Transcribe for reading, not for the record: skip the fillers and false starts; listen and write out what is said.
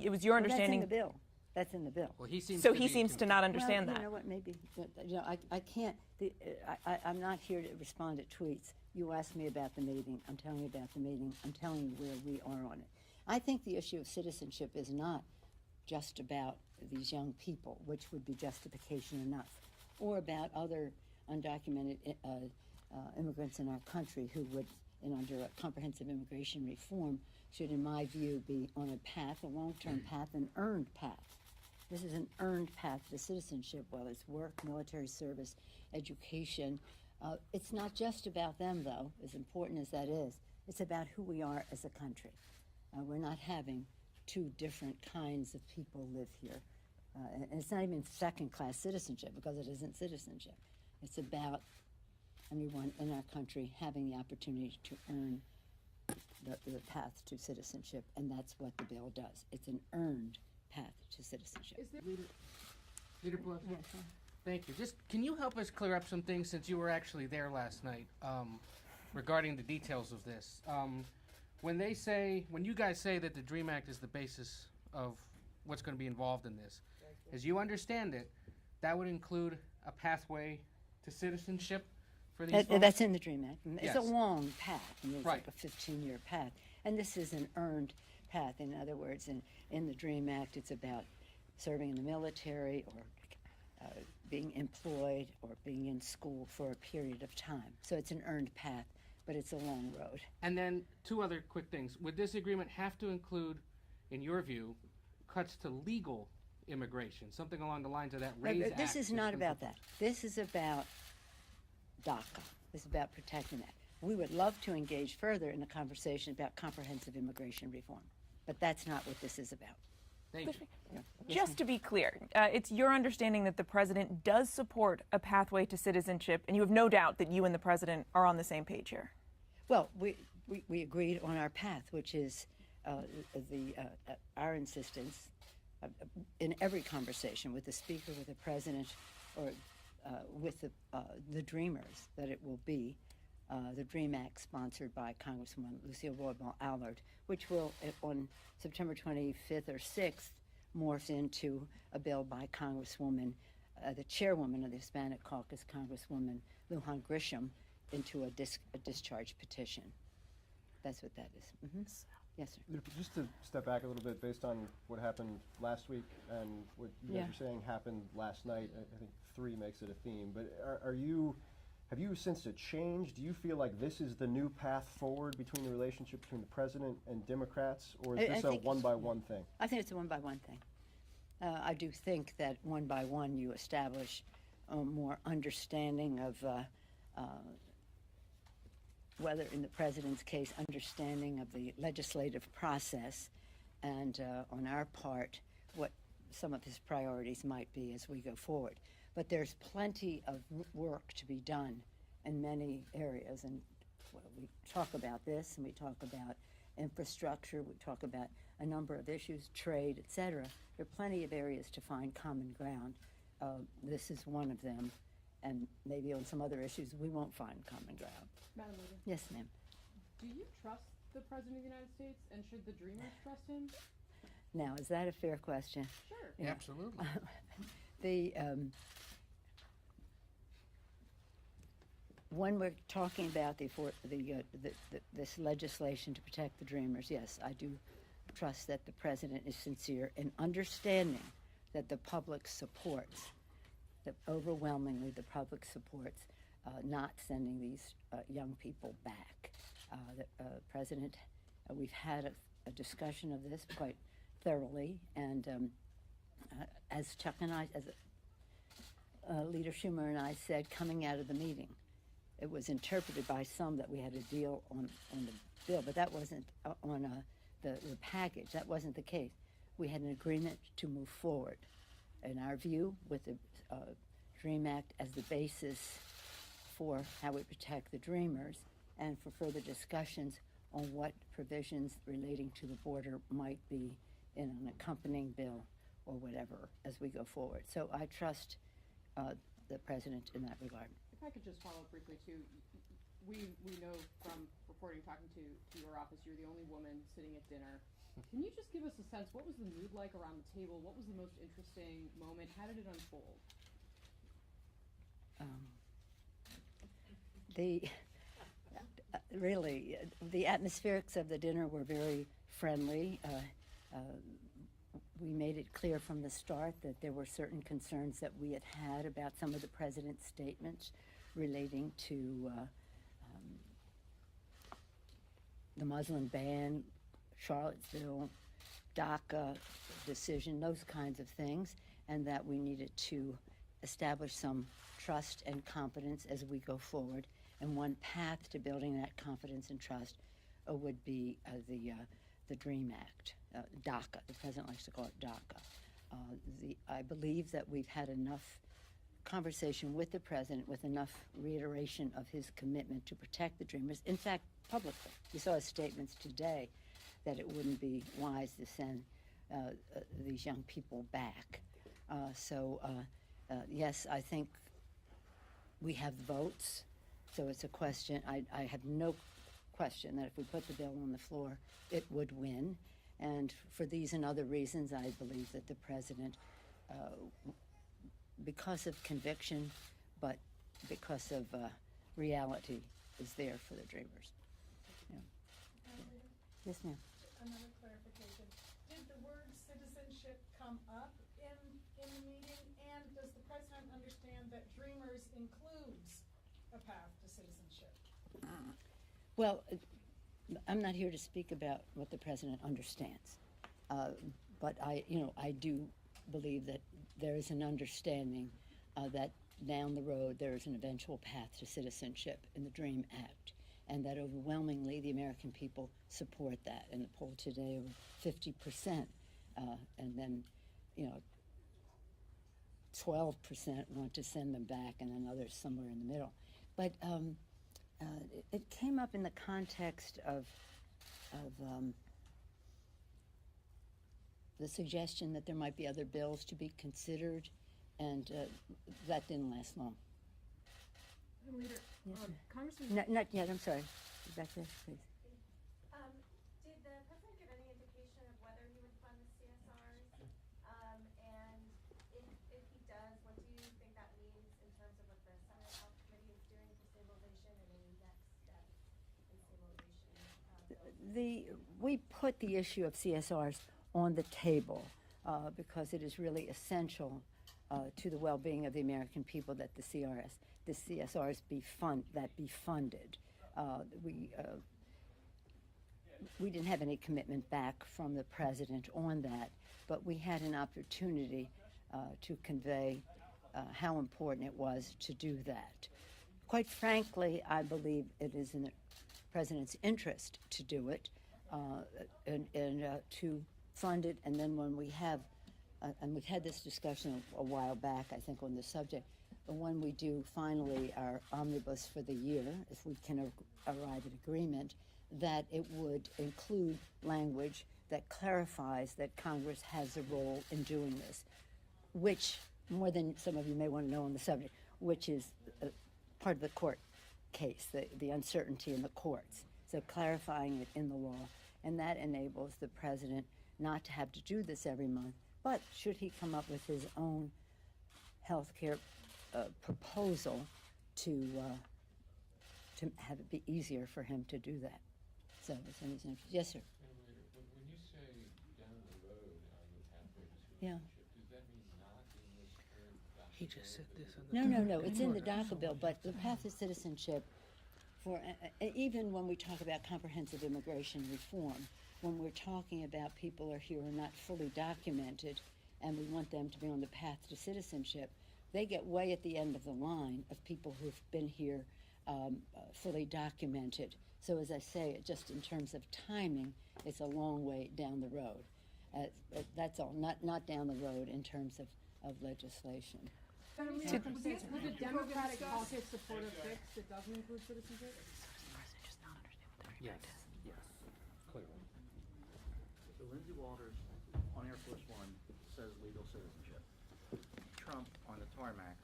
it was your understanding. That's in the bill. That's in the bill. Well, he seems So to he be seems to not understand well, that. You know what? Maybe I can't. I'm not here to respond to tweets. You asked me about the meeting. I'm telling you about the meeting. I'm telling you where we are on it. I think the issue of citizenship is not just about these young people, which would be justification enough, or about other undocumented immigrants in our country who would, under a comprehensive immigration reform, should, in my view, be on a path, a long-term path, an earned path. This is an earned path to citizenship, whether it's work, military service, education. It's not just about them, though, as important as that is. It's about who we are as a country. We're not having two different kinds of people live here. And it's not even second-class citizenship, because it isn't citizenship. It's about anyone in our country having the opportunity to earn the path to citizenship, and that's what the bill does. It's an earned path to citizenship. Leader Pelosi? Yes, Thank you. Just, can you help us clear up some things, since you were actually there last night, regarding the details of this? When you guys say that the DREAM Act is the basis of what's going to be involved in this, as you understand it, that would include a pathway to citizenship for these folks? That's in the DREAM Act. It's Yes. a long path. I mean, it's Right. like a 15-year path. And this is an earned path. In other words, in the DREAM Act, it's about serving in the military or being employed or being in school for a period of time. So it's an earned path, but it's a long road. And then two other quick things. Would this agreement have to include, in your view, cuts to legal immigration, something along the lines of that RAISE Act? This is not about that. This is about DACA. This is about protecting that. We would love to engage further in a conversation about comprehensive immigration reform, but that's not what this is about. Thank you. Yeah. Just to be clear, it's your understanding that the president does support a pathway to citizenship, and you have no doubt that you and the president are on the same page here. Well, we agreed on our path, which is our insistence in every conversation with the Speaker, with the President, or with the Dreamers, that it will be the DREAM Act sponsored by Congresswoman Lucille Roybal Allard, which will, on September 25th or 6th, morph into a bill by Congresswoman, the chairwoman of the Hispanic Caucus, Congresswoman Lujan Grisham, into a discharge petition. That's what that is. Mm-hmm. Yes, sir. Just to step back a little bit, based on what happened last week and what you guys are saying happened last night, I think 3 makes it a theme. But have you sensed a change? Do you feel like this is the new path forward between the relationship between the president and Democrats, or is this a one-by-one thing? I think it's a one-by-one thing. I do think that one by one you establish more understanding of whether, in the president's case, understanding of the legislative process, and on our part, what some of his priorities might be as we go forward. But there's plenty of work to be done in many areas, and we talk about this, and we talk about infrastructure, we talk about a number of issues, trade, et cetera. There are plenty of areas to find common ground. This is one of them, and maybe on some other issues we won't find common ground. Madam Leader, Yes, ma'am. do you trust the President of the United States, and should the Dreamers trust him? Now, is that a fair question? Sure. Yeah. Absolutely. When we're talking about this legislation to protect the Dreamers, yes, I do trust that the president is sincere in understanding that the public supports, that overwhelmingly the public supports not sending these young people back. The president, we've had a discussion of this quite thoroughly, and as Chuck and I, as Leader Schumer and I said coming out of the meeting, it was interpreted by some that we had a deal on the bill, but that wasn't on the package. That wasn't the case. We had an agreement to move forward, in our view, with the DREAM Act as the basis for how we protect the Dreamers, and for further discussions on what provisions relating to the border might be in an accompanying bill or whatever as we go forward. So I trust the president in that regard. If I could just follow up briefly too, we know from reporting, talking to your office, you're the only woman sitting at dinner Can you just give us a sense, what was the mood like around the table? What was the most interesting moment? How did it unfold? The really the atmospherics of the dinner were very friendly. We made it clear from the start that there were certain concerns that we had about some of the president's statements relating to the Muslim ban, Charlottesville, DACA decision, those kinds of things, and that we needed to establish some trust and confidence as we go forward. And one path to building that confidence and trust would be the DREAM Act, DACA. The president likes to call it DACA. I believe that we've had enough conversation with the president, with enough reiteration of his commitment to protect the Dreamers. In fact, publicly, you saw his statements today that it wouldn't be wise to send these young people back. Yes, I think we have votes, so it's a question. I have no question that if we put the bill on the floor, it would win. And for these and other reasons, I believe that the president, because of conviction, but because of reality, is there for the Dreamers. Yeah. Yes, ma'am. Another clarification. Did the word citizenship come up in the meeting? And does the president understand that Dreamers includes a path to citizenship? Well, I'm not here to speak about what the president understands, but I do believe that there is an understanding that down the road there is an eventual path to citizenship in the DREAM Act, and that overwhelmingly the American people support that. In the poll today, over 50%, and then 12% want to send them back, and then others somewhere in the middle. But it came up in the context of the suggestion that there might be other bills to be considered, and that didn't last long. Madam Leader, Yes, Congressman. Not yet, I'm sorry. Back there, please. Did the president give any indication of whether he would fund the CSRs? And if he does, what do you think that means in terms of what the Senate Health Committee is doing for stabilization and any next steps in stabilization? We put the issue of CSRs on the table because it is really essential to the well-being of the American people that the CSRs be funded. We didn't have any commitment back from the president on that, but we had an opportunity to convey how important it was to do that. Quite frankly, I believe it is in the president's interest to do it and to fund it, and then when we have, and we've had this discussion a while back, I think, on the subject, when we do finally our omnibus for the year, if we can arrive at agreement, that it would include language that clarifies that Congress has a role in doing this, which, more than some of you may want to know on the subject, which is part of the court case, the uncertainty in the courts. So clarifying it in the law, and that enables the president not to have to do this every month, but should he come up with his own health care proposal to have it be easier for him to do that. So it's in his interest. Yes, sir. When you say down the road on the pathway to Yeah. citizenship, does that mean not in this current document? He just said this on the. No. It's in the DACA bill, but the path to citizenship, for even when we talk about comprehensive immigration reform, when we're talking about people who are here and not fully documented, and we want them to be on the path to citizenship, they get way at the end of the line of people who've been here fully documented. So as I say, just in terms of timing, it's a long way down the road. That's all, not down the road in terms of legislation. Would the Democratic caucus support a fix that doesn't include citizenship? Yes, clearly. So Lindsay Walters on Air Force One says legal citizenship. Trump on the tarmac